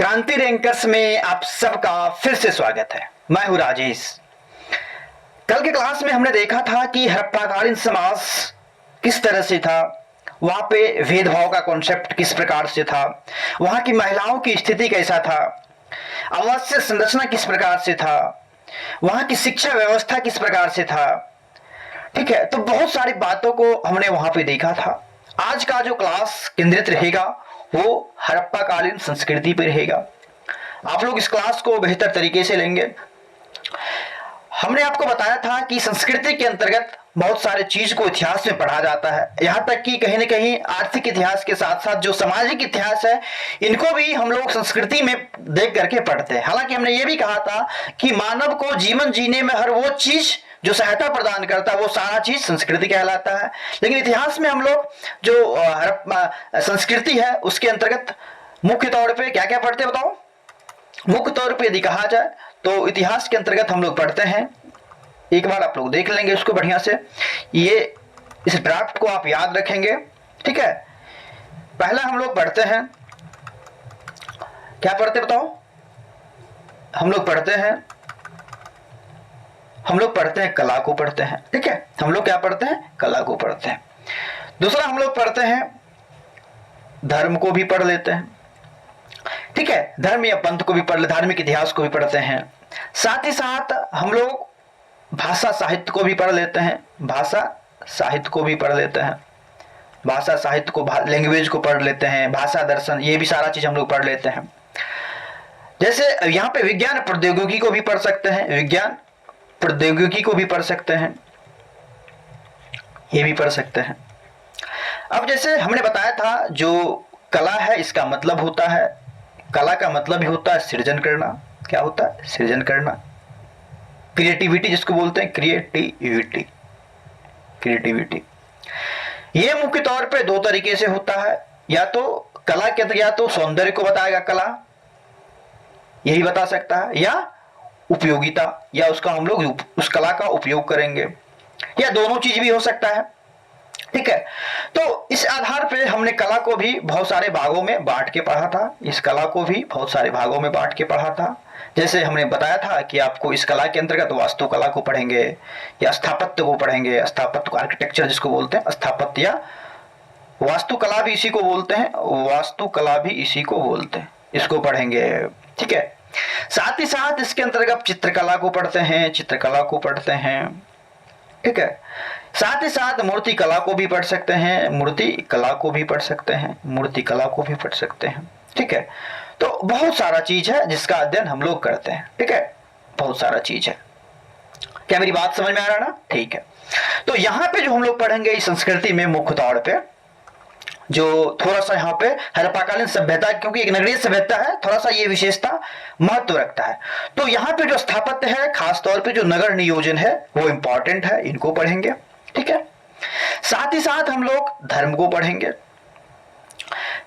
क्रांति रैंकर्स में आप सबका फिर से स्वागत है। मैं हूं राजेश। कल के क्लास में हमने देखा था कि हड़प्पाकालीन समाज किस तरह से था, वहां पे भेदभाव का कॉन्सेप्ट किस प्रकार से था, वहां की महिलाओं की स्थिति कैसा था, आवासीय संरचना किस प्रकार से था, वहां की शिक्षा व्यवस्था किस प्रकार से था। ठीक है, तो बहुत सारी बातों को हमने वहां पे देखा था। आज का जो क्लास केंद्रित रहेगा वो हड़प्पाकालीन संस्कृति पर रहेगा। आप लोग इस क्लास को बेहतर तरीके से लेंगे। हमने आपको बताया था कि संस्कृति के अंतर्गत बहुत सारे चीज को इतिहास में पढ़ा जाता है, यहां तक कि कहीं ना कहीं आर्थिक इतिहास के साथ साथ जो सामाजिक इतिहास है इनको भी हम लोग संस्कृति में देख करके पढ़ते हैं। हालांकि हमने ये भी कहा था कि मानव को जीवन जीने में हर वो चीज जो सहायता प्रदान करता है वो सारा चीज संस्कृति कहलाता है। लेकिन इतिहास में हम लोग जो संस्कृति है उसके अंतर्गत मुख्य तौर पर क्या क्या पढ़ते हैं बताओ। मुख्य तौर पर यदि कहा जाए तो इतिहास के अंतर्गत हम लोग पढ़ते हैं, एक बार आप लोग देख लेंगे उसको बढ़िया से, ये इस ड्राफ्ट को आप याद रखेंगे। ठीक है, पहला हम लोग पढ़ते हैं, क्या पढ़ते बताओ। हम लोग पढ़ते हैं कला को पढ़ते हैं। ठीक है, हम लोग क्या पढ़ते हैं, कला को पढ़ते हैं। दूसरा हम लोग पढ़ते हैं धर्म को भी पढ़ लेते हैं। ठीक है, धर्म या पंथ को भी पढ़ ले, धार्मिक इतिहास को भी पढ़ते हैं। साथ ही साथ हम लोग भाषा साहित्य को भी पढ़ लेते हैं, भाषा साहित्य को भी पढ़ लेते हैं, भाषा साहित्य को, लैंग्वेज को पढ़ लेते हैं, भाषा दर्शन, ये भी सारा चीज हम लोग पढ़ लेते हैं। जैसे यहाँ पे विज्ञान प्रौद्योगिकी को भी पढ़ सकते हैं, विज्ञान प्रौद्योगिकी को भी पढ़ सकते हैं, ये भी पढ़ सकते हैं। अब जैसे हमने बताया था जो कला है इसका मतलब होता है, कला का मतलब ही होता है सृजन करना। क्या होता है, सृजन करना, क्रिएटिविटी जिसको बोलते हैं, क्रिएटिविटी। ये मुख्य तौर पे दो तरीके से होता है, या तो कला के अंदर या तो सौंदर्य को बताएगा कला, यही बता सकता है, या उपयोगिता, या उसका हम लोग उस कला का उपयोग करेंगे, या दोनों चीज भी हो सकता है। ठीक है, तो इस आधार पे हमने कला को भी बहुत सारे भागों में बांट के पढ़ा था, इस कला को भी बहुत सारे भागों में बांट के पढ़ा था। जैसे हमने बताया था कि आपको इस कला के अंतर्गत वास्तुकला को पढ़ेंगे या स्थापत्य को पढ़ेंगे, स्थापत्य आर्किटेक्चर जिसको बोलते हैं, स्थापत्य या वास्तुकला भी इसी को बोलते हैं, वास्तुकला भी इसी को बोलते हैं, इसको पढ़ेंगे। ठीक है, साथ ही साथ इसके अंतर्गत चित्रकला को पढ़ते हैं, चित्रकला को पढ़ते हैं। ठीक है, साथ ही साथ मूर्ति कला को भी पढ़ सकते हैं, मूर्ति कला को भी पढ़ सकते हैं, मूर्ति कला को भी पढ़ सकते हैं। ठीक है, तो बहुत सारा चीज है जिसका अध्ययन हम लोग करते हैं। ठीक है, बहुत सारा चीज है। क्या मेरी बात समझ में आ रहा है ना? ठीक है, तो यहाँ पे जो हम लोग पढ़ेंगे इस संस्कृति में मुख्य तौर पे जो थोड़ा सा यहाँ पे हड़प्पाकालीन सभ्यता, क्योंकि एक नगरीय सभ्यता है, थोड़ा सा ये विशेषता महत्व रखता है। तो यहाँ पे जो स्थापत्य है, खास तौर पे जो नगर नियोजन है वो इंपॉर्टेंट है, इनको पढ़ेंगे। ठीक है, साथ ही साथ हम लोग धर्म को पढ़ेंगे,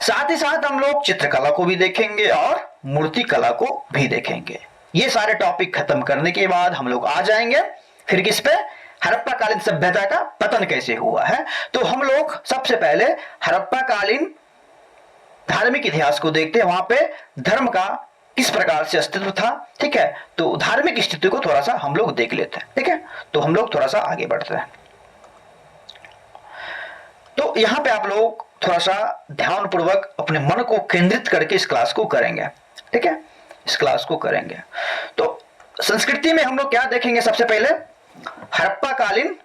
साथ ही साथ हम लोग चित्रकला को भी देखेंगे और मूर्ति कला को भी देखेंगे। ये सारे टॉपिक खत्म करने के बाद हम लोग आ जाएंगे फिर किस पे, हड़प्पाकालीन सभ्यता का पतन कैसे हुआ है। तो हम लोग सबसे पहले हड़प्पाकालीन धार्मिक इतिहास को देखते हैं, वहां पे धर्म का किस प्रकार से अस्तित्व था। ठीक है, तो धार्मिक स्थिति को थोड़ा सा हम लोग देख लेते हैं। ठीक है, तो हम लोग थोड़ा सा आगे बढ़ते हैं। तो यहां पे आप लोग थोड़ा सा ध्यान पूर्वक अपने मन को केंद्रित करके इस क्लास को करेंगे। ठीक है, इस क्लास को करेंगे। तो संस्कृति में हम लोग क्या देखेंगे, सबसे पहले हड़प्पाकालीन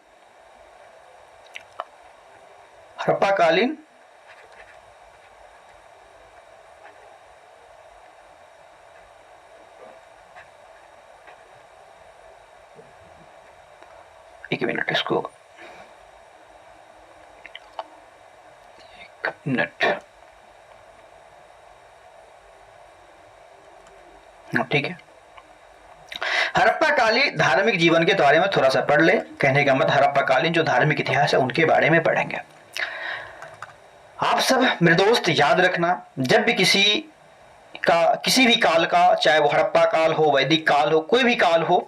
एक मिनट, इसको एक मिनट, ठीक है। हड़प्पाकालीन धार्मिक जीवन के बारे में थोड़ा सा पढ़ ले, कहने का मतलब हड़प्पाकालीन जो धार्मिक इतिहास है उनके बारे में पढ़ेंगे। आप सब मेरे दोस्त याद रखना, जब भी किसी भी काल का, चाहे वो हड़प्पा काल हो, वैदिक काल हो, कोई भी काल हो,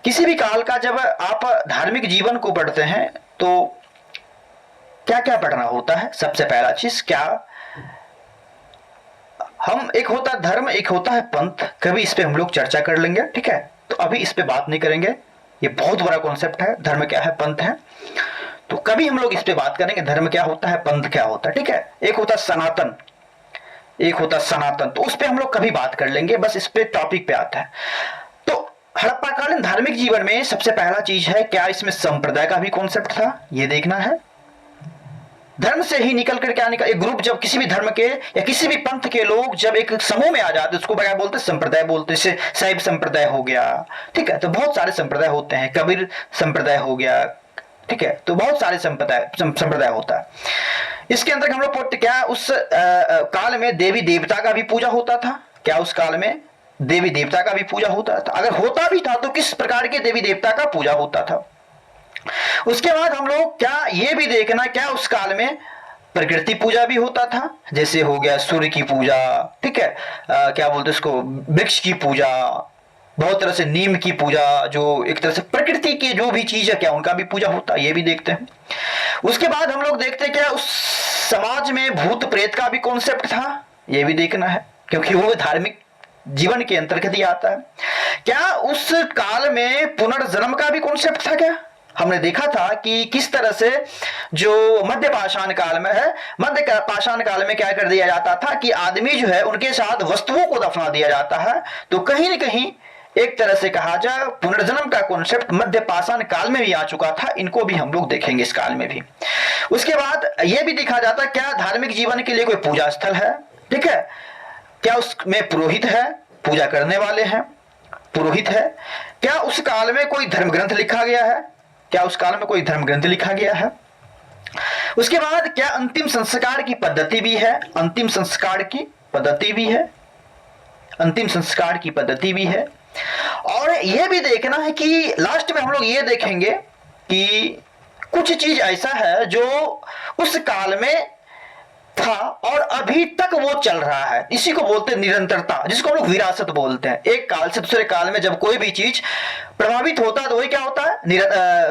किसी भी काल का जब आप धार्मिक जीवन को पढ़ते हैं तो क्या क्या पढ़ना होता है। सबसे पहला चीज, क्या हम, एक होता है धर्म, एक होता है पंथ, कभी इस पे हम लोग चर्चा कर लेंगे, ठीक है। तो अभी इस पे बात नहीं करेंगे, ये बहुत बड़ा कॉन्सेप्ट है, धर्म क्या है पंथ है, तो कभी हम लोग इस पे बात करेंगे धर्म क्या होता है, पंथ क्या होता है, ठीक है। एक होता है सनातन, एक होता है सनातन, तो उस पे हम लोग कभी बात कर लेंगे, बस इस पे टॉपिक पे आता है। तो हड़प्पाकालीन धार्मिक जीवन में सबसे पहला चीज है, क्या इसमें संप्रदाय का भी कॉन्सेप्ट था, ये देखना है। धर्म से ही निकल कर क्या निकल, एक ग्रुप जब किसी भी धर्म के या किसी भी पंथ के लोग जब एक समूह में आ जाते उसको क्या बोलते, संप्रदाय बोलते। जैसे शैव संप्रदाय हो गया, ठीक है, तो बहुत सारे संप्रदाय होते हैं, कबीर संप्रदाय हो गया, ठीक है, तो बहुत सारे संप्रदाय होता है। इसके अंदर हम लोग क्या उस काल में देवी देवता का भी पूजा होता था, क्या उस काल में देवी देवता का भी पूजा होता था, अगर होता भी था तो किस प्रकार के देवी देवता का पूजा होता था। उसके बाद हम लोग क्या ये भी देखना, क्या उस काल में प्रकृति पूजा भी होता था, जैसे हो गया सूर्य की पूजा, ठीक है, क्या बोलते उसको, वृक्ष की पूजा, बहुत तरह से नीम की पूजा, जो एक तरह से प्रकृति की जो भी चीज है क्या उनका भी पूजा होता है, ये भी देखते हैं। उसके बाद हम लोग देखते हैं क्या उस समाज में भूत प्रेत का भी कॉन्सेप्ट था, ये भी देखना है, क्योंकि वो धार्मिक जीवन के अंतर्गत ही आता है। क्या उस काल में पुनर्जन्म का भी कॉन्सेप्ट था, क्या हमने देखा था कि किस तरह से जो मध्य पाषाण काल में है, मध्य पाषाण काल में क्या कर दिया जाता था कि आदमी जो है उनके साथ वस्तुओं को दफना दिया जाता है। तो कहीं न कहीं एक तरह से कहा जाए पुनर्जन्म का कॉन्सेप्ट मध्य पाषाण काल में भी आ चुका था, इनको भी हम लोग देखेंगे इस काल में भी। उसके बाद यह भी देखा जाता क्या धार्मिक जीवन के लिए कोई पूजा स्थल है, ठीक है, क्या उसमें पुरोहित है, पूजा करने वाले हैं, पुरोहित है, क्या उस काल में कोई धर्म ग्रंथ लिखा गया है, क्या उस काल में कोई धर्म ग्रंथ लिखा गया है। उसके बाद क्या अंतिम संस्कार की पद्धति भी है, अंतिम संस्कार की पद्धति भी है, अंतिम संस्कार की पद्धति भी है। और यह भी देखना है कि लास्ट में हम लोग ये देखेंगे कि कुछ चीज ऐसा है जो उस काल में था और अभी तक वो चल रहा है, इसी को बोलते हैं निरंतरता, जिसको हम लोग विरासत बोलते हैं। एक काल से दूसरे काल में जब कोई भी चीज प्रभावित होता है तो वही क्या होता है,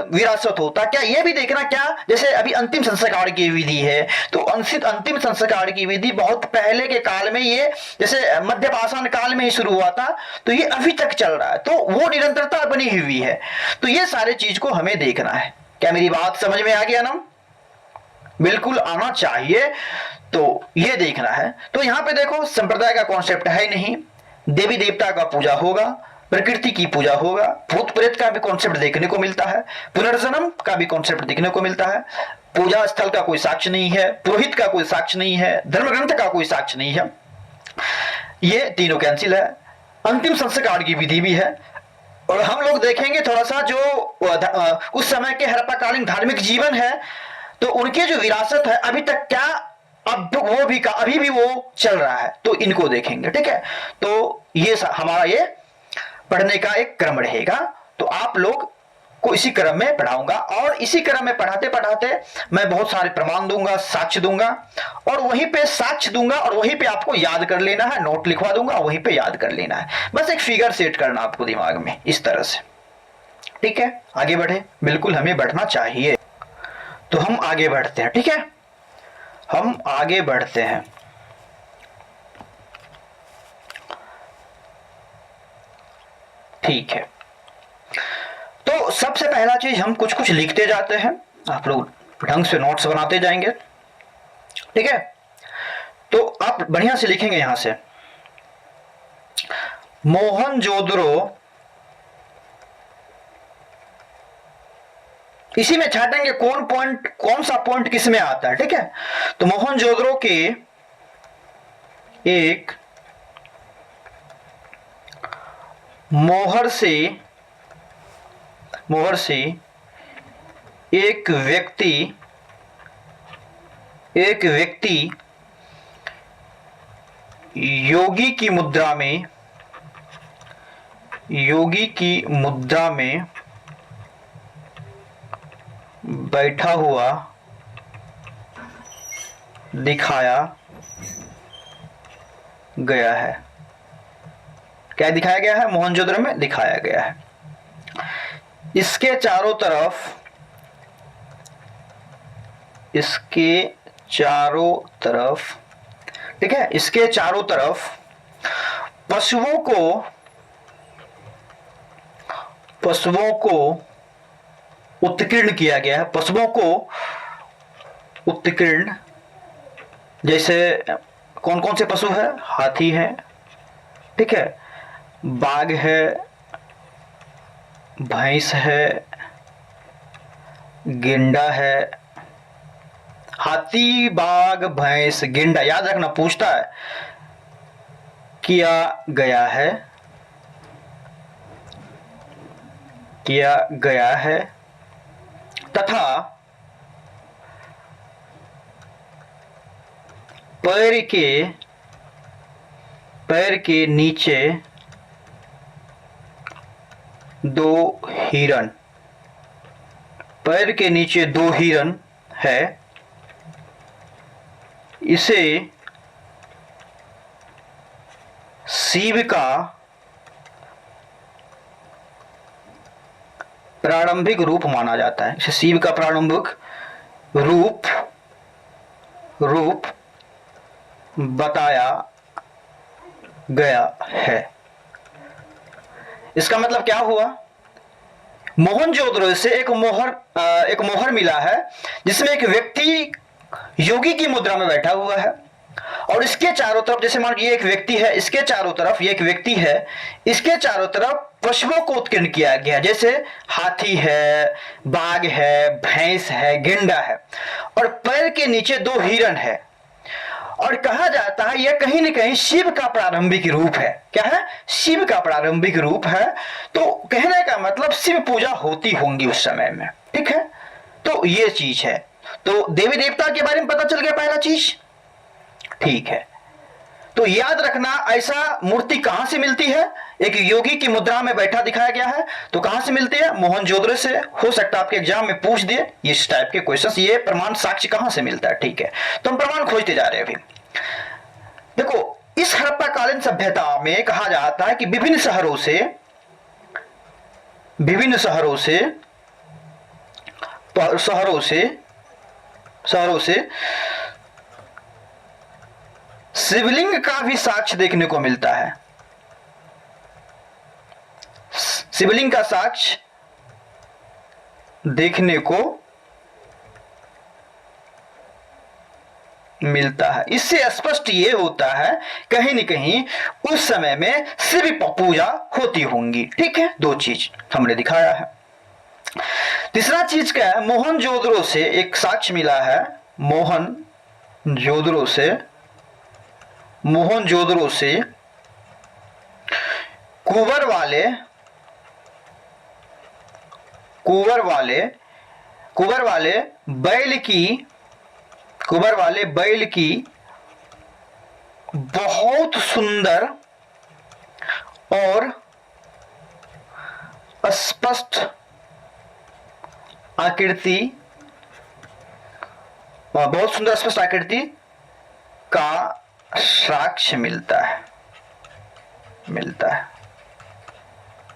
विरासत होता है। क्या ये भी देखना, क्या जैसे अभी अंतिम संस्कार की विधि है, तो अंतिम संस्कार की विधि बहुत पहले के काल में, ये जैसे मध्य पाषाण काल में ही शुरू हुआ था, तो ये अभी तक चल रहा है, तो वो निरंतरता बनी हुई है। तो ये सारे चीज को हमें देखना है। क्या मेरी बात समझ में आ गया ना? बिल्कुल आना चाहिए। तो ये देखना है। तो यहां पे देखो संप्रदाय का कॉन्सेप्ट है ही नहीं, देवी देवता का पूजा होगा, प्रकृति की पूजा होगा, भूत प्रेत का भी कॉन्सेप्ट देखने को मिलता है, पुनर्जन्म का भी कॉन्सेप्ट देखने को मिलता है, पूजा स्थल का कोई साक्ष्य नहीं है, पुरोहित का कोई साक्ष्य नहीं है, धर्म ग्रंथ का कोई साक्ष्य नहीं है, ये तीनों कैंसिल है। अंतिम संस्कार की विधि भी है। और हम लोग देखेंगे थोड़ा सा जो उस समय के हड़प्पाकालीन धार्मिक जीवन है, तो उनके जो विरासत है अभी तक क्या अब वो भी का अभी भी वो चल रहा है, तो इनको देखेंगे, ठीक है। तो ये हमारा ये पढ़ने का एक क्रम रहेगा। तो आप लोग को इसी क्रम में पढ़ाऊंगा, और इसी क्रम में पढ़ाते पढ़ाते मैं बहुत सारे प्रमाण दूंगा, साक्ष्य दूंगा, और वहीं पे साक्ष्य दूंगा और वहीं पे आपको याद कर लेना है, नोट लिखवा दूंगा, वहीं पे याद कर लेना है। बस एक फिगर सेट करना आपको दिमाग में इस तरह से, ठीक है। आगे बढ़े, बिल्कुल हमें बढ़ना चाहिए। तो हम आगे बढ़ते हैं, ठीक है, हम आगे बढ़ते हैं। ठीक है, तो सबसे पहला चीज हम कुछ कुछ लिखते जाते हैं, आप लोग ढंग से नोट्स बनाते जाएंगे, ठीक है। तो आप बढ़िया से लिखेंगे यहां से, मोहनजोदड़ो, इसी में छाटेंगे कौन पॉइंट, कौन सा पॉइंट किस में आता है, ठीक है। तो मोहनजोदड़ो के एक मोहर से एक व्यक्ति योगी की मुद्रा में बैठा हुआ दिखाया गया है। क्या दिखाया गया है? मोहनजोदड़ो में दिखाया गया है। इसके चारों तरफ ठीक है। इसके चारों तरफ पशुओं को उत्कीर्ण किया गया है। पशुओं को उत्कीर्ण, जैसे कौन कौन से पशु है? हाथी है, ठीक है, बाघ है, भैंस है, गेंडा है। हाथी, बाघ, भैंस, गेंडा, याद रखना, पूछता है किया गया है, किया गया है तथा पैर के नीचे दो हिरन, पैर के नीचे दो हिरन है। इसे शिव का प्रारंभिक रूप माना जाता है। इसे शिव का प्रारंभिक रूप बताया गया है। इसका मतलब क्या हुआ? मोहनजोदड़ो से एक मोहर मिला है जिसमें एक व्यक्ति योगी की मुद्रा में बैठा हुआ है और इसके चारों तरफ, जैसे मान ये एक व्यक्ति है, इसके चारों तरफ ये एक व्यक्ति है, इसके चारों तरफ पशुओं को उत्कीर्ण किया गया, जैसे हाथी है, बाघ है, भैंस है, गेंडा है और पैर के नीचे दो हिरन है। और कहा जाता है यह कहीं न कहीं शिव का प्रारंभिक रूप है। क्या है? शिव का प्रारंभिक रूप है। तो कहने का मतलब शिव पूजा होती होंगी उस समय में, ठीक है। तो ये चीज है। तो देवी देवता के बारे में पता चल गया पहला चीज, ठीक है। तो याद रखना, ऐसा मूर्ति कहां से मिलती है? एक योगी की मुद्रा में बैठा दिखाया गया है। तो कहां से मिलती है? मोहनजोदड़ो से। हो सकता है आपके एग्जाम में पूछ दिए इस टाइप के क्वेश्चंस, ये प्रमाण साक्ष्य कहां से मिलता है, ठीक है। तो हम प्रमाण खोजते जा रहे हैं अभी। देखो, इस हड़प्पा कालीन सभ्यता में कहा जाता है कि विभिन्न शहरों से शिवलिंग का भी साक्ष्य देखने को मिलता है। शिवलिंग का साक्ष्य देखने को मिलता है। इससे स्पष्ट ये होता है कहीं न कहीं उस समय में शिव पूजा होती होंगी, ठीक है। दो चीज हमने दिखाया है। तीसरा चीज क्या है? मोहनजोदड़ो से एक साक्ष्य मिला है। मोहनजोदड़ो से कुंवर वाले बैल की बहुत सुंदर और स्पष्ट आकृति का साक्ष्य मिलता है,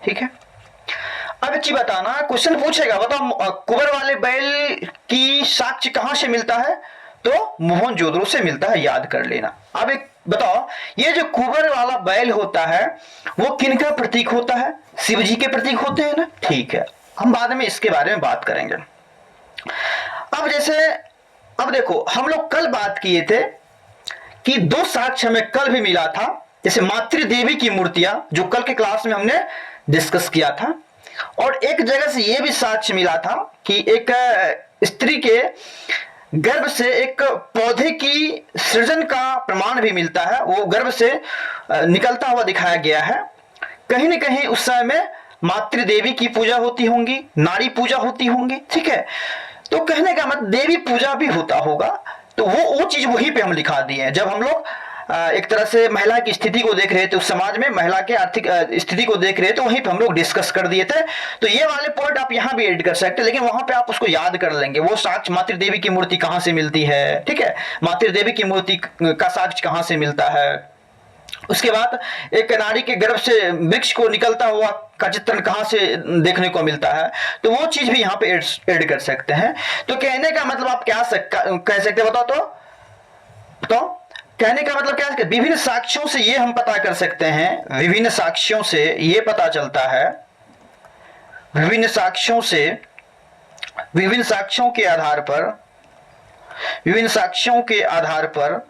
ठीक है। अब एक चीज बताना, क्वेश्चन पूछेगा, बताओ कुंवर वाले बैल की साक्ष्य कहां से मिलता है? तो मोहनजोदड़ो से मिलता है, याद कर लेना। अब एक बताओ, ये जो कुंवर वाला बैल होता है वो किनका प्रतीक होता है? शिव जी के प्रतीक होते हैं ना, ठीक है। हम बाद में इसके बारे में बात करेंगे। अब देखो, हम लोग कल बात किए थे कि दो साक्ष्य हमें कल भी मिला था, जैसे मातृदेवी की मूर्तियां जो कल के क्लास में हमने डिस्कस किया था, और एक जगह से यह भी साक्ष्य मिला था कि एक स्त्री के गर्भ से एक पौधे की सृजन का प्रमाण भी मिलता है, वो गर्भ से निकलता हुआ दिखाया गया है। कहीं न कहीं उस समय में मातृदेवी की पूजा होती होंगी, नारी पूजा होती होंगी, ठीक है। तो कहने का मतलब देवी पूजा भी होता होगा। तो वो चीज वहीं पे हम लिखा दिए हैं। जब हम लोग एक तरह से महिला की स्थिति को देख रहे थे, उस समाज में महिला के आर्थिक स्थिति को देख रहे थे, वहीं पे हम लोग डिस्कस कर दिए थे। तो ये वाले पॉइंट आप यहाँ भी एड कर सकते हैं, लेकिन वहां पे आप उसको याद कर लेंगे। वो साक्ष्य मातृदेवी की मूर्ति कहां से मिलती है, ठीक है, मातृदेवी की मूर्ति का साक्ष्य कहां से मिलता है। उसके बाद एक नारी के गर्भ से वृक्ष को निकलता हुआ का चित्रण कहां से देखने को मिलता है, तो वो चीज भी यहाँ पे ऐड कर सकते हैं। तो कहने का मतलब आप क्या कह सकते हैं, बताओ तो कहने का मतलब क्या है, विभिन्न साक्ष्यों से ये हम पता कर सकते हैं, विभिन्न साक्ष्यों से ये पता चलता है, विभिन्न साक्ष्यों से, विभिन्न साक्ष्यों के आधार पर, विभिन्न साक्ष्यों के आधार पर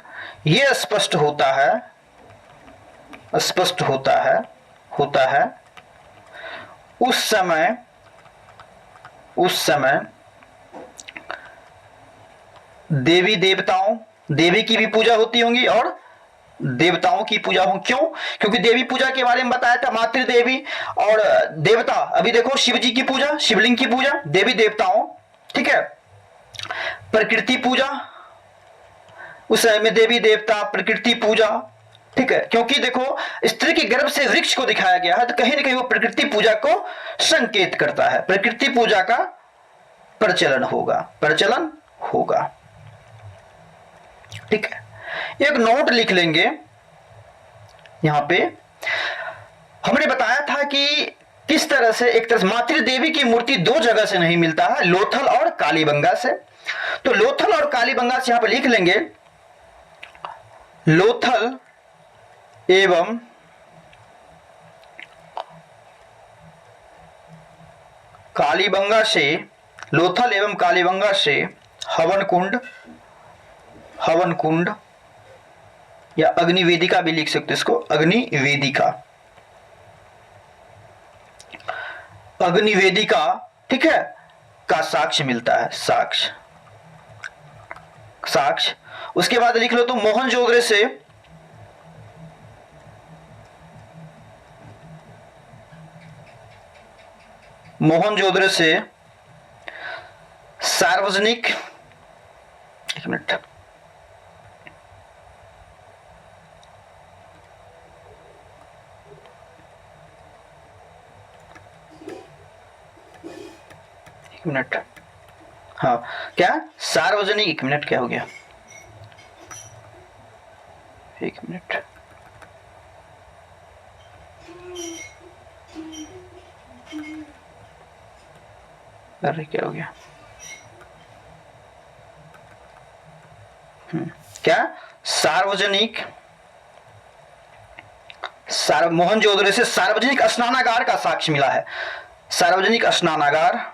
यह स्पष्ट होता है, स्पष्ट होता है उस समय देवी देवताओं, देवी की भी पूजा होती होंगी और देवताओं की पूजा हो। क्यों? क्योंकि देवी पूजा के बारे में बताया था, मातृ देवी और देवता। अभी देखो शिव जी की पूजा, शिवलिंग की पूजा, देवी देवताओं, ठीक है। प्रकृति पूजा, उस समय में देवी देवता, प्रकृति पूजा, ठीक है। क्योंकि देखो स्त्री के गर्भ से वृक्ष को दिखाया गया है, तो कहीं ना कहीं वो प्रकृति पूजा को संकेत करता है, प्रकृति पूजा का प्रचलन होगा, ठीक है। एक नोट लिख लेंगे यहां पे। हमने बताया था कि किस तरह से, एक तरह से मातृ देवी की मूर्ति दो जगह से नहीं मिलता है, लोथल और कालीबंगा से। तो लोथल और कालीबंगा से यहां पे लिख लेंगे, लोथल एवं कालीबंगा से, लोथल एवं कालीबंगा से हवन कुंड या अग्निवेदिका भी लिख सकते, इसको अग्निवेदिका, ठीक है, का साक्ष्य मिलता है, साक्ष्य। उसके बाद लिख लो तो मोहनजोदड़ो से सार्वजनिक, एक मिनट, हाँ क्या सार्वजनिक, एक मिनट, क्या हो गया, एक मिनट, अरे क्या हो गया, क्या सार्वजनिक, मोहनजोदड़ो से सार्वजनिक स्नानागार का साक्ष्य मिला है। सार्वजनिक स्नानागार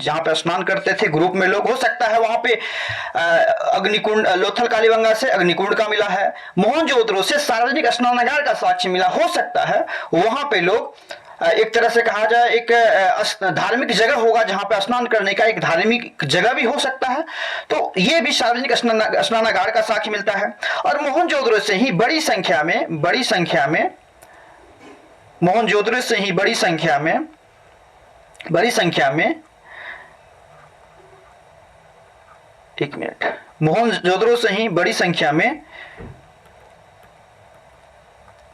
जहां पे स्नान करते थे ग्रुप में लोग, हो सकता है वहां पे अग्निकुंड, लोथल कालीबंगा से अग्निकुंड का मिला है, मोहनजोदड़ो से सार्वजनिक स्नानागार का साक्ष्य मिला, हो सकता है वहां पे लोग एक तरह से कहा जाए एक धार्मिक जगह होगा, जहां पे स्नान करने का एक धार्मिक जगह भी हो सकता है। तो ये भी सार्वजनिक स्नानागार का साक्ष्य मिलता है। और मोहनजोदड़ो से ही बड़ी संख्या में मोहनजोदड़ो से ही बड़ी संख्या में, एक मिनट, मोहनजोदड़ो से ही बड़ी संख्या में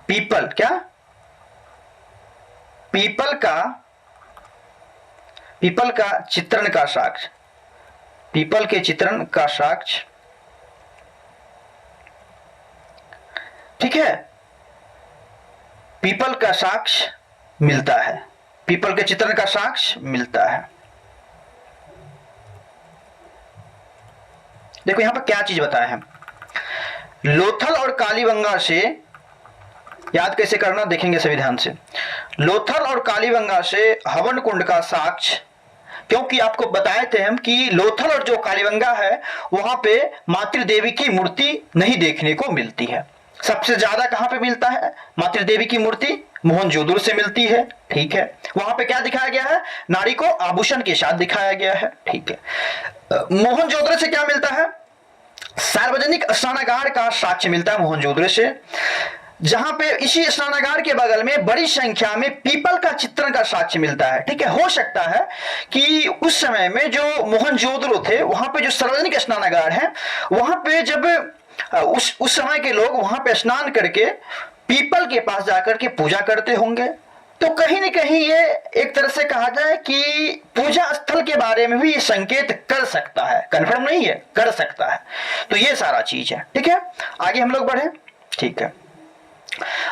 पीपल का चित्रण का साक्ष्य, पीपल के चित्रण का साक्ष्य, ठीक है, पीपल का साक्ष्य मिलता है, पीपल के चित्रण का साक्ष्य मिलता है। देखो यहां पर क्या चीज बताया है, लोथल और कालीबंगा से, याद कैसे करना देखेंगे सभी ध्यान से, लोथल और कालीबंगा से हवन कुंड का साक्ष्य, क्योंकि आपको बताए थे हम कि लोथल और जो कालीबंगा है वहां पे मातृ देवी की मूर्ति नहीं देखने को मिलती है। सबसे ज्यादा कहां पे मिलता है मातृ देवी की मूर्ति? मोहनजोदड़ो से मिलती है, ठीक है। वहां पे क्या दिखाया गया है? नारी को आभूषण के साथ दिखाया गया है, ठीक है। मोहनजोदड़ो से क्या मिलता है? सार्वजनिक स्नानागार का साक्ष्य मिलता है मोहनजोदड़ो से, जहां पे इसी स्नानागार के बगल में बड़ी संख्या में पीपल का चित्रण का साक्ष्य मिलता है, ठीक है। हो सकता है कि उस समय में जो मोहनजोदड़ो थे वहां पे जो सार्वजनिक स्नानागार है वहां पे जब उस समय के लोग वहां पे स्नान करके पीपल के पास जाकर के पूजा करते होंगे, तो कहीं न कहीं ये एक तरह से कहा जाए कि पूजा स्थल के बारे में भी ये संकेत कर सकता है, कंफर्म नहीं है, कर सकता है। तो ये सारा चीज है, ठीक है। आगे हम लोग बढ़े, ठीक है।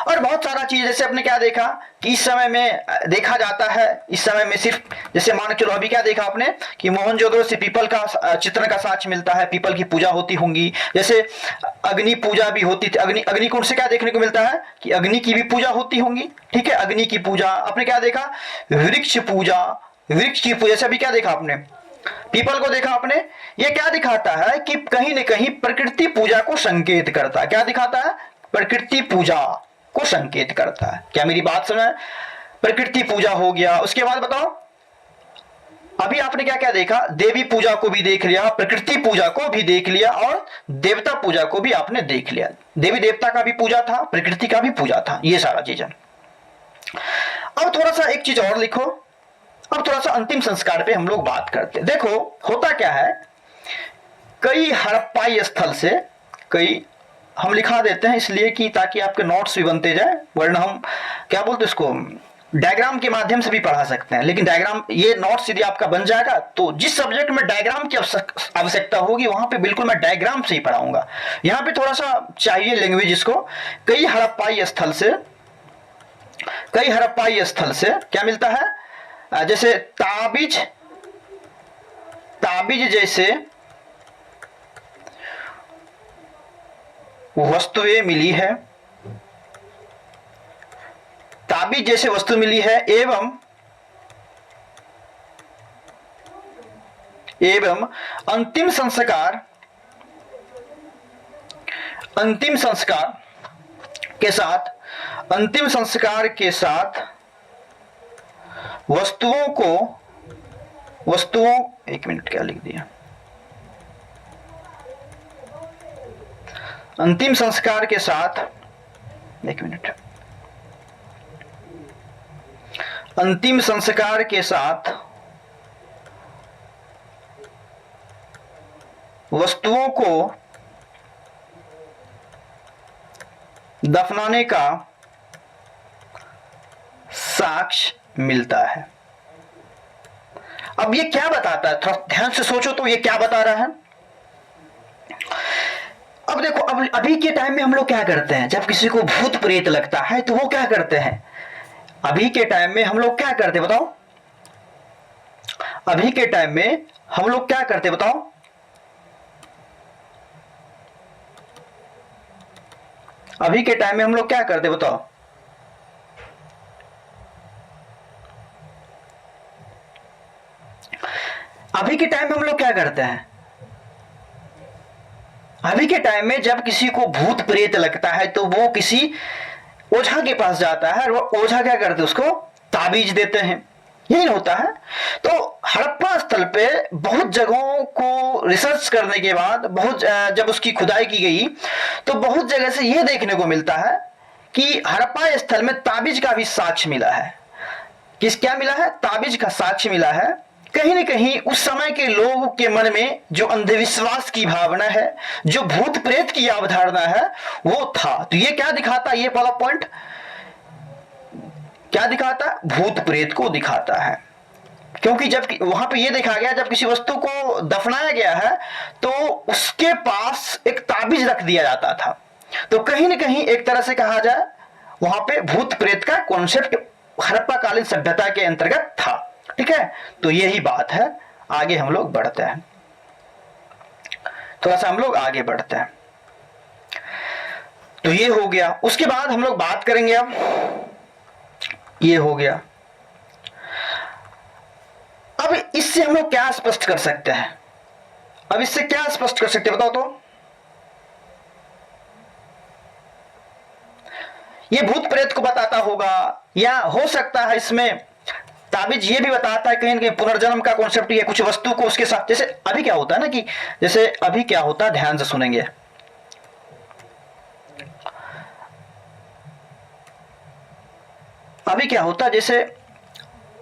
और बहुत सारा चीज, जैसे आपने क्या देखा कि इस समय में देखा जाता है, इस समय में सिर्फ जैसे मान के चलो अभी क्या देखा आपने कि मोहनजोदड़ो से पीपल का चित्र का साक्ष्य मिलता है, पीपल की पूजा होती होंगी। जैसे अग्नि पूजा भी होती थी, अग्निकुंड से क्या देखने को मिलता है कि अग्नि की भी पूजा होती होंगी। ठीक है, अग्नि की पूजा। आपने क्या देखा, वृक्ष पूजा, वृक्ष की पूजा से अभी क्या देखा आपने, पीपल को देखा आपने। ये क्या दिखाता है कि कहीं न कहीं प्रकृति पूजा को संकेत करता है। क्या दिखाता है, प्रकृति पूजा को संकेत करता है। क्या मेरी बात सुना है, प्रकृति पूजा हो गया। उसके बाद बताओ, अभी आपने क्या क्या देखा, देवी पूजा को भी देख लिया, प्रकृति पूजा को भी देख लिया और देवता पूजा को भी आपने देख लिया। देवी देवता का भी पूजा था, प्रकृति का भी पूजा था, ये सारा चीज है। अब थोड़ा सा एक चीज और लिखो, अब थोड़ा सा अंतिम संस्कार पे हम लोग बात करते हैं। देखो होता क्या है, कई हड़प्पाई स्थल से, कई हम लिखा देते हैं इसलिए कि ताकि आपके नोट्स भी बनते जाए, वरना हम क्या बोलते इसको डायग्राम के माध्यम से भी पढ़ा सकते हैं। लेकिन डायग्राम, ये नोट्स यदि आपका बन जाएगा तो जिस सब्जेक्ट में डायग्राम की आवश्यकता होगी वहां पे बिल्कुल मैं डायग्राम से ही पढ़ाऊंगा। यहां पे थोड़ा सा चाहिए लैंग्वेज इसको। कई हड़प्पाई स्थल से, कई हड़प्पाई स्थल से क्या मिलता है, जैसे ताबीज, ताबीज जैसे वस्तुएं मिली है, ताबीज जैसे वस्तु मिली है, एवं अंतिम संस्कार, अंतिम संस्कार के साथ, अंतिम संस्कार के साथ वस्तुओं को, वस्तुओं, एक मिनट क्या लिख दिया, अंतिम संस्कार के साथ, एक मिनट, अंतिम संस्कार के साथ वस्तुओं को दफनाने का साक्ष्य मिलता है। अब ये क्या बताता है, थोड़ा ध्यान से सोचो तो ये क्या बता रहा है। अब देखो, अब अभी के टाइम में हम लोग क्या करते हैं, जब किसी को भूत प्रेत लगता है तो वो क्या करते हैं, अभी के टाइम में हम लोग क्या करते बताओ, अभी के टाइम में हम लोग क्या करते बताओ, अभी के टाइम में हम लोग क्या करते बताओ, अभी के टाइम में हम लोग क्या करते हैं, अभी के टाइम में जब किसी को भूत प्रेत लगता है तो वो किसी ओझा के पास जाता है और वो ओझा क्या करते हैं, उसको ताबीज देते हैं, यही होता है। तो हड़प्पा स्थल पे बहुत जगहों को रिसर्च करने के बाद, बहुत जब उसकी खुदाई की गई तो बहुत जगह से यह देखने को मिलता है कि हड़प्पा स्थल में ताबीज का भी साक्ष्य मिला है। किस क्या मिला है, ताबीज का साक्ष्य मिला है। कहीं न कहीं उस समय के लोगों के मन में जो अंधविश्वास की भावना है, जो भूत प्रेत की अवधारणा है वो था। तो ये क्या दिखाता है, ये वाला पॉइंट क्या दिखाता है, भूत प्रेत को दिखाता है। क्योंकि जब वहां पे ये देखा गया, जब किसी वस्तु को दफनाया गया है तो उसके पास एक ताबीज रख दिया जाता था। तो कहीं न कहीं एक तरह से कहा जाए वहां पे भूत प्रेत का कॉन्सेप्ट हड़प्पा कालीन सभ्यता के अंतर्गत था। ठीक है, तो यही बात है। आगे हम लोग बढ़ते हैं, थोड़ा सा हम लोग आगे बढ़ते हैं। तो ये हो गया, उसके बाद हम लोग बात करेंगे, अब ये हो गया। अब इससे हम लोग क्या स्पष्ट कर सकते हैं, अब इससे क्या स्पष्ट कर सकते हैं बताओ तो। ये भूत प्रेत को बताता होगा, या हो सकता है इसमें ताबीज ये भी बताता है कहीं न कहीं पुनर्जन्म का कॉन्सेप्ट, या कुछ वस्तु को उसके साथ। जैसे अभी क्या होता है ना कि जैसे अभी क्या होता है, ध्यान से सुनेंगे, अभी क्या होता है, जैसे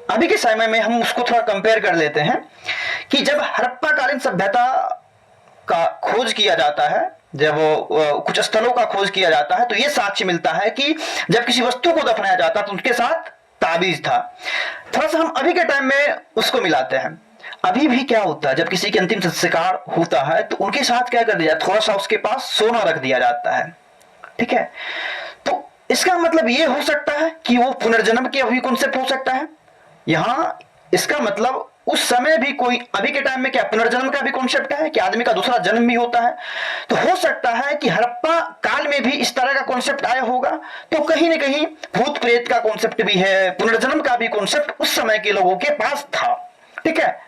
अभी के समय में हम उसको थोड़ा कंपेयर कर लेते हैं कि जब हड़प्पा कालीन सभ्यता का खोज किया जाता है, जब कुछ स्थलों का खोज किया जाता है तो यह साक्ष्य मिलता है कि जब किसी वस्तु को दफनाया जाता तो उसके साथ ताबीज था। थोड़ा सा हम अभी के टाइम में उसको मिलाते हैं। अभी भी क्या होता है, जब किसी के अंतिम संस्कार होता है तो उनके साथ क्या कर दिया, थोड़ा सा उसके पास सोना रख दिया जाता है। ठीक है, तो इसका मतलब ये हो सकता है कि वो पुनर्जन्म की अभी कॉन्सेप्ट हो सकता है। यहां इसका मतलब उस समय भी कोई, अभी के टाइम में क्या पुनर्जन्म का भी कॉन्सेप्ट है कि आदमी का दूसरा जन्म भी होता है, तो हो सकता है कि हड़प्पा काल में भी इस तरह का कॉन्सेप्ट आया होगा। तो कहीं ना कहीं भूत प्रेत का कॉन्सेप्ट भी है, पुनर्जन्म का भी कॉन्सेप्ट उस समय के लोगों के पास था। ठीक है,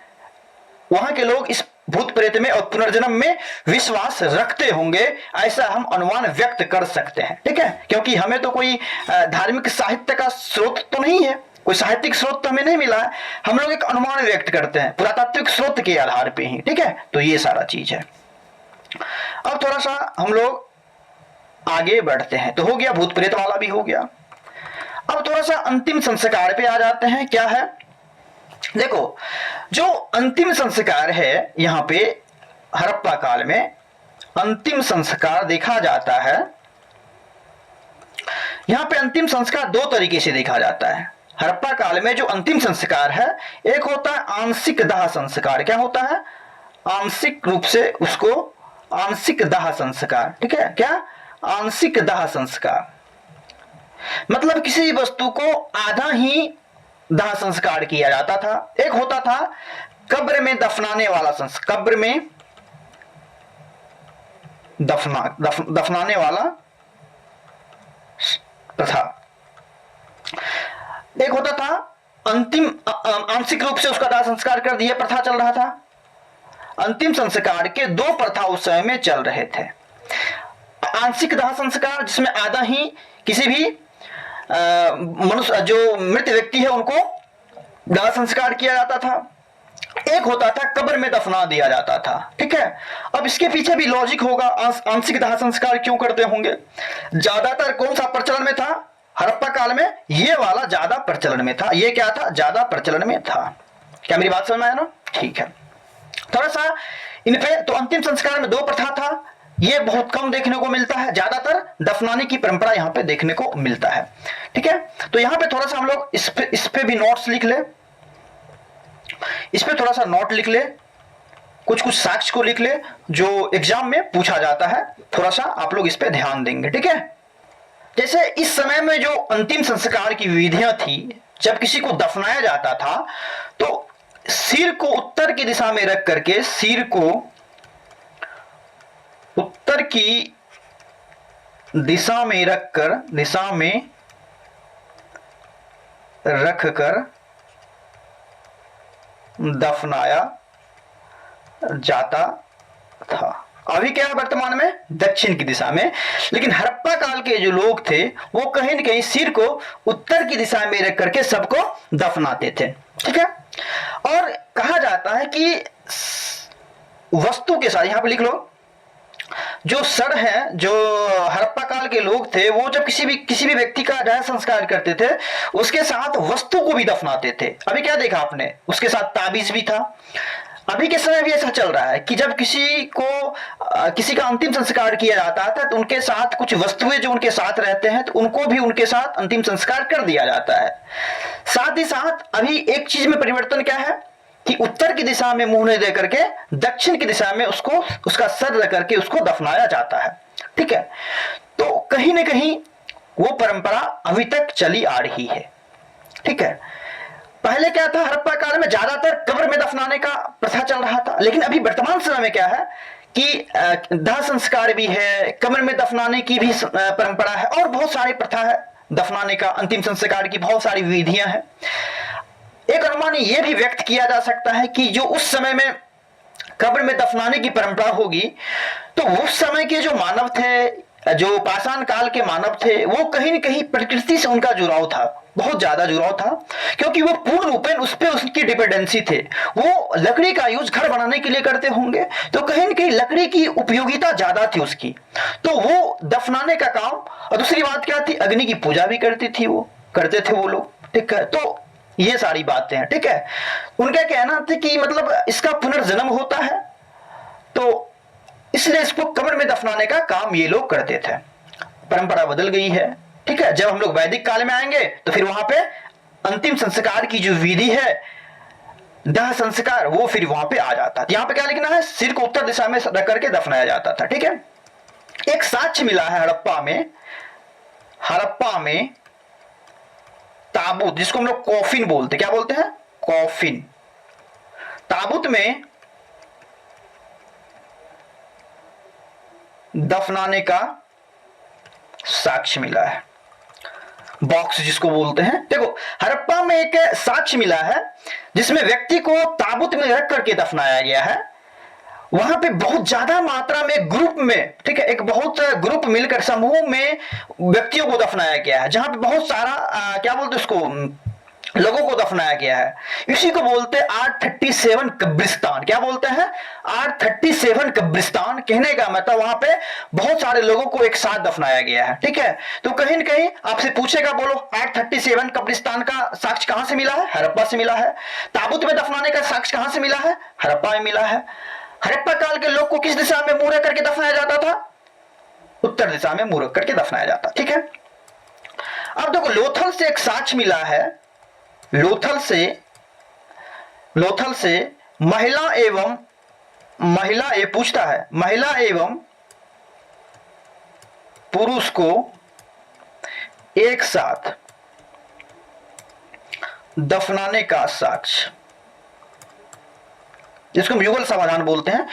वहां के लोग इस भूत प्रेत में और पुनर्जन्म में विश्वास रखते होंगे, ऐसा हम अनुमान व्यक्त कर सकते हैं। ठीक है, क्योंकि हमें तो कोई धार्मिक साहित्य का स्रोत तो नहीं है, कोई साहित्यिक स्रोत तो हमें नहीं मिला है, हम लोग एक अनुमान व्यक्त करते हैं पुरातात्विक स्रोत के आधार पे ही। ठीक है, तो ये सारा चीज है। अब थोड़ा सा हम लोग आगे बढ़ते हैं, तो हो गया भूत प्रेत वाला भी हो गया। अब थोड़ा सा अंतिम संस्कार पे आ जाते हैं। क्या है, देखो जो अंतिम संस्कार है यहां पे हड़प्पा काल में अंतिम संस्कार देखा जाता है। यहां पे अंतिम संस्कार दो तरीके से देखा जाता है। हड़प्पा काल में जो अंतिम संस्कार है, एक होता है आंशिक दाह संस्कार। क्या होता है, आंशिक रूप से उसको आंशिक दाह संस्कार। ठीक है, क्या आंशिक दाह संस्कार मतलब किसी वस्तु को आधा ही दाह संस्कार किया जाता था। एक होता था कब्र में दफनाने वाला संस्कार, कब्र में दफनाने वाला प्रथा। एक होता था अंतिम आंशिक रूप से उसका दाह संस्कार कर दिया, प्रथा चल रहा था। अंतिम संस्कार के दो प्रथा उस समय में चल रहे थे। आंशिक दाह संस्कार जिसमें आधा ही किसी भी मनुष्य जो मृत व्यक्ति है उनको दाह संस्कार किया जाता था। एक होता था कब्र में दफना दिया जाता था। ठीक है, अब इसके पीछे भी लॉजिक होगा, आंशिक दाह संस्कार क्यों करते होंगे। ज्यादातर कौन सा प्रचलन में था, हड़प्पा काल में ये वाला ज्यादा प्रचलन में था। ये क्या था, ज्यादा प्रचलन में था। क्या मेरी बात समझ में आया ना। ठीक है, थोड़ा सा इन पे, तो अंतिम संस्कार में दो प्रथा था, ये बहुत कम देखने को मिलता है, ज्यादातर दफनाने की परंपरा यहां पे देखने को मिलता है। ठीक है, तो यहां पे थोड़ा सा हम लोग इस पे भी नोट्स लिख ले, इस पे थोड़ा सा नोट लिख ले, कुछ कुछ साक्ष्य को लिख ले जो एग्जाम में पूछा जाता है, थोड़ा सा आप लोग इस पे ध्यान देंगे। ठीक है, जैसे इस समय में जो अंतिम संस्कार की विधियां थी, जब किसी को दफनाया जाता था तो सिर को उत्तर की दिशा में रख करके, सिर को उत्तर की दिशा में रखकर, दिशा में रखकर दफनाया जाता था। अभी क्या है वर्तमान में, दक्षिण की दिशा में, लेकिन हड़प्पा काल के जो लोग थे वो कहीं न कहीं सिर को उत्तर की दिशा में रख करके सबको दफनाते थे। ठीक है, और कहा जाता है कि वस्तु के साथ, यहां पे लिख लो, जो सर है, जो हड़प्पा काल के लोग थे वो जब किसी भी व्यक्ति का दाह संस्कार करते थे उसके साथ वस्तु को भी दफनाते थे। अभी क्या देखा आपने, उसके साथ ताबीज भी था। अभी के समय भी ऐसा चल रहा है कि जब किसी का अंतिम संस्कार किया जाता है तो उनके साथ कुछ वस्तुएं जो उनके साथ रहते हैं तो उनको भी उनके साथ अंतिम संस्कार कर दिया जाता है। साथ ही साथ अभी एक चीज में परिवर्तन क्या है कि उत्तर की दिशा में मुंह नहीं दे करके दक्षिण की दिशा में उसको, उसका सर रख करके उसको दफनाया जाता है। ठीक है, तो कहीं ना कहीं वो परंपरा अभी तक चली आ रही है। ठीक है, पहले क्या था, हड़प्पा काल में ज्यादातर कब्र में दफनाने का प्रथा चल रहा था, लेकिन अभी वर्तमान समय में क्या है कि दाह संस्कार भी है, कब्र में दफनाने की भी परंपरा है, और बहुत सारी प्रथा है दफनाने का, अंतिम संस्कार की बहुत सारी विधियां हैं। एक अनुमान यह भी व्यक्त किया जा सकता है कि जो उस समय में कब्र में दफनाने की परंपरा होगी तो उस समय के जो मानव थे, जो पाषाण काल के मानव थे, वो कहीं न कहीं प्रकृति से उनका जुड़ाव था, बहुत ज्यादा जुड़ाव था, क्योंकि वो पूर्ण रूपेण उस पर उसकी डिपेंडेंसी थे। वो लकड़ी का यूज घर बनाने के लिए करते होंगे, तो कहीं न कहीं लकड़ी की उपयोगिता ज्यादा थी उसकी, तो वो दफनाने का काम। और दूसरी बात क्या थी, अग्नि की पूजा भी करते थे वो लोग। ठीक है, तो ये सारी बातें हैं। ठीक है, उनका कहना था कि मतलब इसका पुनर्जन्म होता है, तो इसलिए इसको कब्र में दफनाने का काम ये लोग करते थे। परंपरा बदल गई है। ठीक है, जब हम लोग वैदिक काल में आएंगे तो फिर वहां पे अंतिम संस्कार की जो विधि है, दाह संस्कार, वो फिर वहां पे आ जाता था। यहां पे क्या लिखना है, सिर को उत्तर दिशा में रख करके दफनाया जाता था। ठीक है, एक साक्ष्य मिला है हड़प्पा में, हड़प्पा में ताबूत, जिसको हम लोग कॉफिन बोलते, क्या बोलते हैं, कॉफिन, ताबूत में दफनाने का साक्ष्य मिला है। बॉक्स जिसको बोलते हैं, देखो हड़प्पा में एक साक्ष्य मिला है जिसमें व्यक्ति को ताबूत में रख करके दफनाया गया है। वहां पे बहुत ज्यादा मात्रा में ग्रुप में, ठीक है, एक बहुत ग्रुप मिलकर समूह में व्यक्तियों को दफनाया गया है, जहां पे बहुत सारा क्या बोलते हैं उसको, लोगों को दफनाया गया है। इसी को बोलते हैं 837 कब्रिस्तान। क्या बोलते हैं, 837 कब्रिस्तान। कहने का मतलब वहां पे बहुत सारे लोगों को एक साथ दफनाया गया है, ठीक है। तो कहीं न कहीं आपसे पूछेगा, बोलो 837 कब्रिस्तान का साक्ष्य कहां से मिला है, हड़प्पा से मिला है। ताबूत में दफनाने का साक्ष्य कहां से मिला है, हड़प्पा में मिला है। हड़प्पा काल के लोग को किस दिशा में मुंह रख करके दफनाया जाता था, उत्तर दिशा में मुंह रख करके दफनाया जाता, ठीक है। अब देखो लोथल से एक साक्ष्य मिला है, लोथल से महिला ये पूछता है, महिला एवं पुरुष को एक साथ दफनाने का साक्ष्य, जिसको हम युगल समाधान बोलते हैं।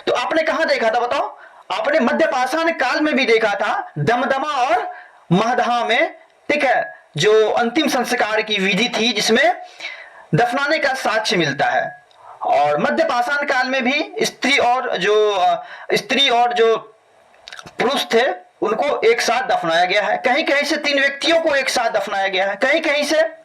तो आपने कहां देखा था बताओ, आपने मध्य पाषाण काल में भी देखा था, दमदमा और महदहा में, ठीक है, जो अंतिम संस्कार की विधि थी जिसमें दफनाने का साक्ष्य मिलता है। और मध्य पाषाण काल में भी स्त्री और जो पुरुष थे उनको एक साथ दफनाया गया है। कहीं कहीं से 3 व्यक्तियों को एक साथ दफनाया गया है, कहीं कहीं से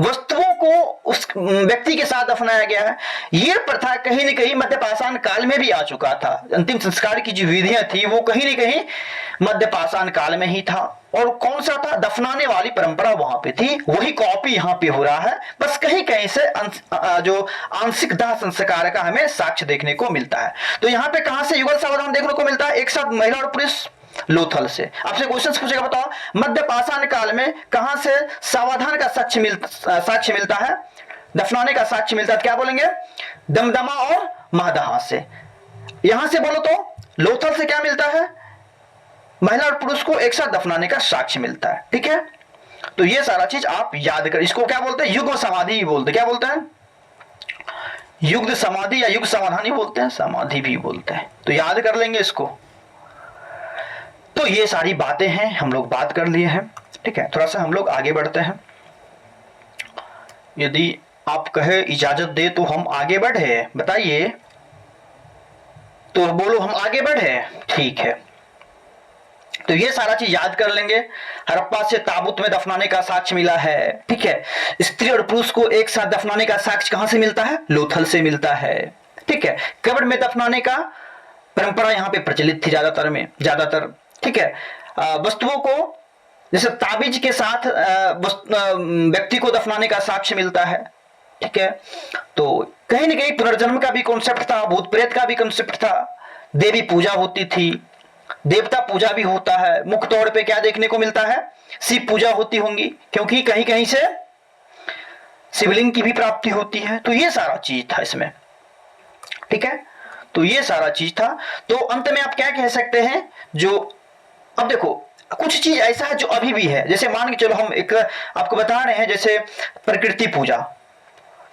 वस्तुओं को उस व्यक्ति के साथ दफनाया गया है। यह प्रथा कहीं न कहीं मध्य पाषाण काल में भी आ चुका था। अंतिम संस्कार की जो विधियां थी वो कहीं न कहीं मध्य पाषाण काल में ही था। और कौन सा था, दफनाने वाली परंपरा वहां पे थी, वही कॉपी यहां पे हो रहा है। बस कहीं कहीं से जो आंशिक दाह संस्कार का हमें साक्ष्य देखने को मिलता है। तो यहां पे कहां से युगल सावधान देखने को मिलता है, एक साथ महिला और पुरुष, लोथल से। आपसे क्वेश्चन पूछेगा, बताओ मध्य पाषाण काल में कहां से सावधान का साक्ष्य मिलता है, दफनाने का साक्ष्य मिलता है, क्या बोलेंगे, दमदमा और महदहा से। यहां से बोलो तो लोथल से क्या मिलता है, महिला और पुरुष को एक साथ दफनाने का साक्ष्य मिलता है, ठीक है। तो ये सारा चीज आप याद कर, इसको क्या बोलते हैं, युग समाधि बोलते, क्या बोलते हैं, युग समाधि या युग समाधान ही बोलते हैं, समाधि भी बोलते हैं। तो याद कर लेंगे इसको। तो ये सारी बातें हैं, हम लोग बात कर लिए हैं, ठीक है। थोड़ा सा हम लोग आगे बढ़ते हैं, यदि आप कहे इजाजत दे तो हम आगे बढ़े, बताइए, तो बोलो हम आगे बढ़े, ठीक है। तो ये सारा चीज याद कर लेंगे। हड़प्पा से ताबूत में दफनाने का साक्ष्य मिला है, ठीक है। स्त्री और पुरुष को एक साथ दफनाने का साक्ष्य कहां से मिलता है, लोथल से मिलता है, ठीक है। कब्र में दफनाने का परंपरा यहां पे प्रचलित थी ज्यादातर, ठीक है। वस्तुओं को जैसे ताबीज के साथ व्यक्ति को दफनाने का साक्ष्य मिलता है, ठीक है। तो कहीं ना कहीं पुनर्जन्म का भी कॉन्सेप्ट था, भूत प्रेत का भी कॉन्सेप्ट था, देवी पूजा होती थी, देवता पूजा भी होता है। मुख्य तौर पे क्या देखने को मिलता है, शिव पूजा होती होंगी, क्योंकि कहीं कहीं से शिवलिंग की भी प्राप्ति होती है। तो ये सारा चीज था इसमें, ठीक है। तो ये सारा चीज था। तो अंत में आप क्या कह सकते हैं, जो अब देखो कुछ चीज ऐसा है जो अभी भी है, जैसे मान के चलो हम एक आपको बता रहे हैं, जैसे प्रकृति पूजा,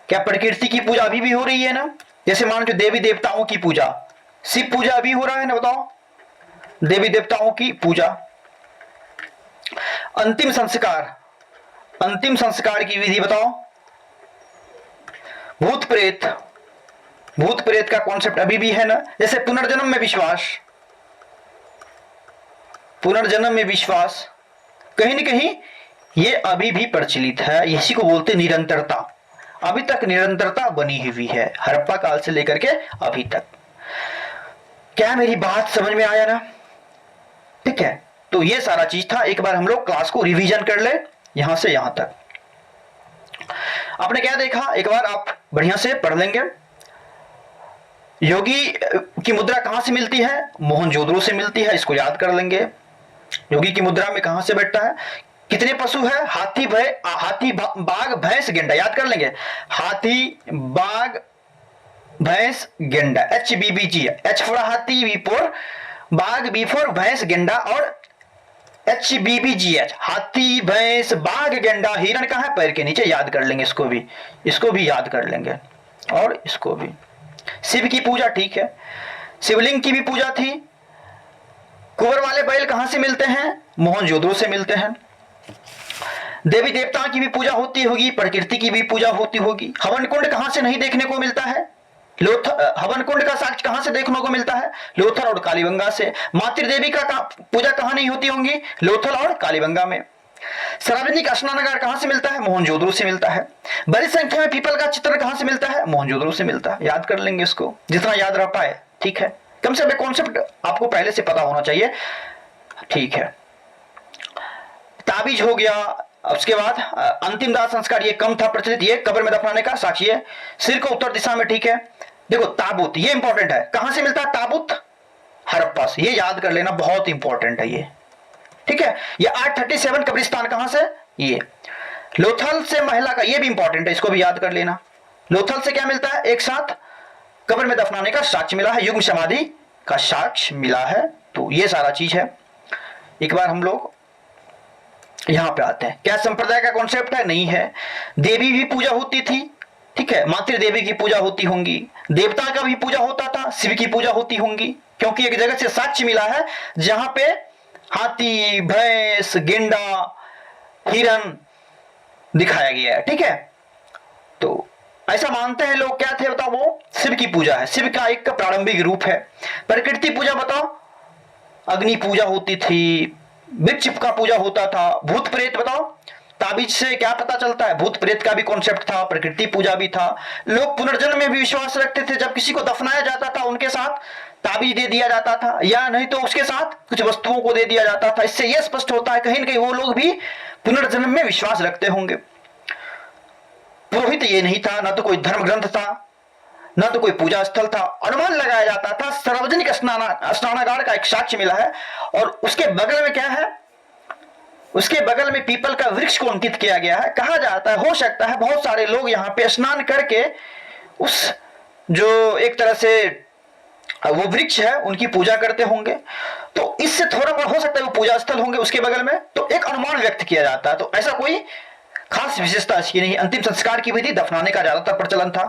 क्या प्रकृति की पूजा अभी भी हो रही है ना। जैसे मान के देवी देवताओं की पूजा, शिव पूजा अभी हो रहा है ना, बताओ, देवी देवताओं की पूजा। अंतिम संस्कार की विधि बताओ, भूत प्रेत का कॉन्सेप्ट अभी भी है ना। जैसे पुनर्जन्म में विश्वास कहीं न कहीं ये अभी भी प्रचलित है, इसी को बोलते निरंतरता। अभी तक निरंतरता बनी हुई है, हड़प्पा काल से लेकर के अभी तक। क्या मेरी बात समझ में आया ना, ठीक है। तो ये सारा चीज था, एक बार हम लोग क्लास को रिवीजन कर ले यहां से यहां तक। आपने क्या देखा, एक बार आप बढ़िया से पढ़ लेंगे। योगी की मुद्रा कहां से मिलती है, मोहनजोदड़ो से मिलती है, इसको याद कर लेंगे। योगी की मुद्रा में कहां से बैठता है, कितने पशु है, हाथी बाघ भैंस गेंडा, याद कर लेंगे। हाथी बाघ भैंस गेंडा, HBBG, H फॉर हाथी, V फॉर बाघ, B फॉर भैंस गेंडा और HBBGH, हाथी, भैंस, बाघ, गेंडा, हिरण कहाँ है? पैर के नीचे। याद कर लेंगे इसको भी याद कर लेंगे, और इसको भी। शिव की पूजा, ठीक है, शिवलिंग की भी पूजा थी। कुंवर वाले बैल कहां से मिलते हैं? मोहनजोदड़ो से मिलते हैं। देवी देवताओं की भी पूजा होती होगी, प्रकृति की भी पूजा होती होगी। हवन कुंड कहां से नहीं देखने को मिलता है? हवन कुंड का साक्ष्य कहां से देखने को मिलता है? लोथल और कालीबंगा से। मातृदेवी का पूजा कहां नहीं होती होंगी? लोथल और कालीबंगा में। सार्वजनिक स्नानागार कहां से मिलता है? मोहनजोदड़ो से मिलता है। बड़ी संख्या में पीपल का चित्र कहां से मिलता है? मोहनजोदड़ो से मिलता है। याद कर लेंगे इसको, जितना याद रह पाए, ठीक है। कम से कम कॉन्सेप्ट आपको पहले से पता होना चाहिए, ठीक है। ताबीज हो गया। उसके बाद अंतिम दाह संस्कार, ये कम था प्रचलित, ये कब्र में दफनाने का साक्षी है। सिर को उत्तर दिशा में, ठीक है। देखो ताबूत, ये इंपॉर्टेंट है, कहां से मिलता है ताबूत? हड़प्पा से। ये याद कर लेना, बहुत इंपॉर्टेंट है ये, ठीक है। ये 837 कब्रिस्तान कहां से? ये लोथल से महिला का, ये भी इंपॉर्टेंट है, इसको भी याद कर लेना। लोथल से क्या मिलता है? एक साथ कब्र में दफनाने का साक्ष्य मिला है, युग्म समाधि का साक्ष्य मिला है। तो ये सारा चीज है। एक बार हम लोग यहां पे आते हैं, क्या संप्रदाय का कॉन्सेप्ट है? नहीं है। देवी भी पूजा होती थी, ठीक है, मातृ देवी की पूजा होती होंगी, देवता का भी पूजा होता था, शिव की पूजा होती होंगी, क्योंकि एक जगह से साक्ष्य मिला है जहां पे हाथी, भैंस, गेंडा, हिरण दिखाया गया है, ठीक है। तो ऐसा मानते हैं लोग, क्या थे बताओ? वो शिव की पूजा है, शिव का एक प्रारंभिक रूप है। प्रकृति पूजा बताओ? अग्नि पूजा होती थी, वृक्ष का पूजा होता था। भूत प्रेत बताओ? ताबीज से क्या पता चलता है? भूत प्रेत का भी कॉन्सेप्ट था, प्रकृति पूजा भी था। लोग पुनर्जन्म में भी विश्वास रखते थे। जब किसी को दफनाया जाता था उनके साथ ताबीज दे दिया जाता था, या नहीं तो उसके साथ कुछ वस्तुओं को दे दिया जाता था। इससे यह स्पष्ट होता है कहीं ना कहीं वो लोग भी पुनर्जन्म में विश्वास रखते होंगे। पुरोहित ये नहीं था, ना तो कोई धर्म ग्रंथ था, न तो कोई पूजा स्थल था। अनुमान लगाया जाता था। सार्वजनिक स्नानागार का एक साक्ष्य मिला है, और उसके बगल में क्या है? उसके बगल में पीपल का वृक्ष को अंकित किया गया है। कहा जाता है, हो सकता है बहुत सारे लोग यहाँ पे स्नान करके उस जो एक तरह से वो वृक्ष है उनकी पूजा करते होंगे। तो इससे थोड़ा बहुत हो सकता है वो पूजा स्थल होंगे उसके बगल में, तो एक अनुमान व्यक्त किया जाता है। तो ऐसा कोई खास विशेषता इसकी नहीं। अंतिम संस्कार की विधि दफनाने का ज्यादातर प्रचलन था।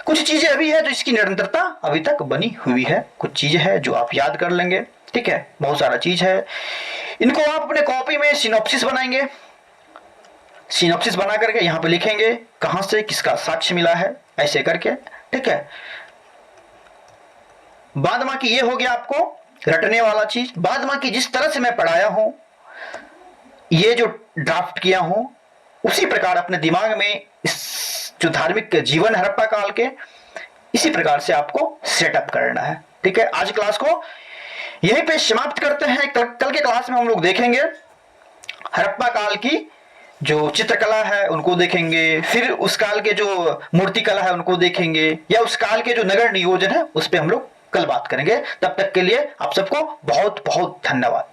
कुछ चीजें अभी है जो इसकी निरंतरता अभी तक बनी हुई है, कुछ चीजें है जो आप याद कर लेंगे, ठीक है। बहुत सारा चीज है, इनको आप अपने कॉपी में सिनॉप्सिस बनाएंगे। सिनॉप्सिस बना करके यहां पे लिखेंगे कहां से किसका साक्ष्य मिला है, ऐसे करके, ठीक है। बाद बाकी ये हो गया आपको रटने वाला चीज। बाद बाकी जिस तरह से मैं पढ़ाया हूं, ये जो ड्राफ्ट किया हूं, उसी प्रकार अपने दिमाग में इस जो धार्मिक जीवन हड़प्पा काल के, इसी प्रकार से आपको सेटअप करना है, ठीक है। आज क्लास को यहीं पे समाप्त करते हैं। कल के क्लास में हम लोग देखेंगे हड़प्पा काल की जो चित्रकला है उनको देखेंगे, फिर उस काल के जो मूर्ति कला है उनको देखेंगे, या उस काल के जो नगर नियोजन है उस पर हम लोग कल बात करेंगे। तब तक के लिए आप सबको बहुत बहुत धन्यवाद।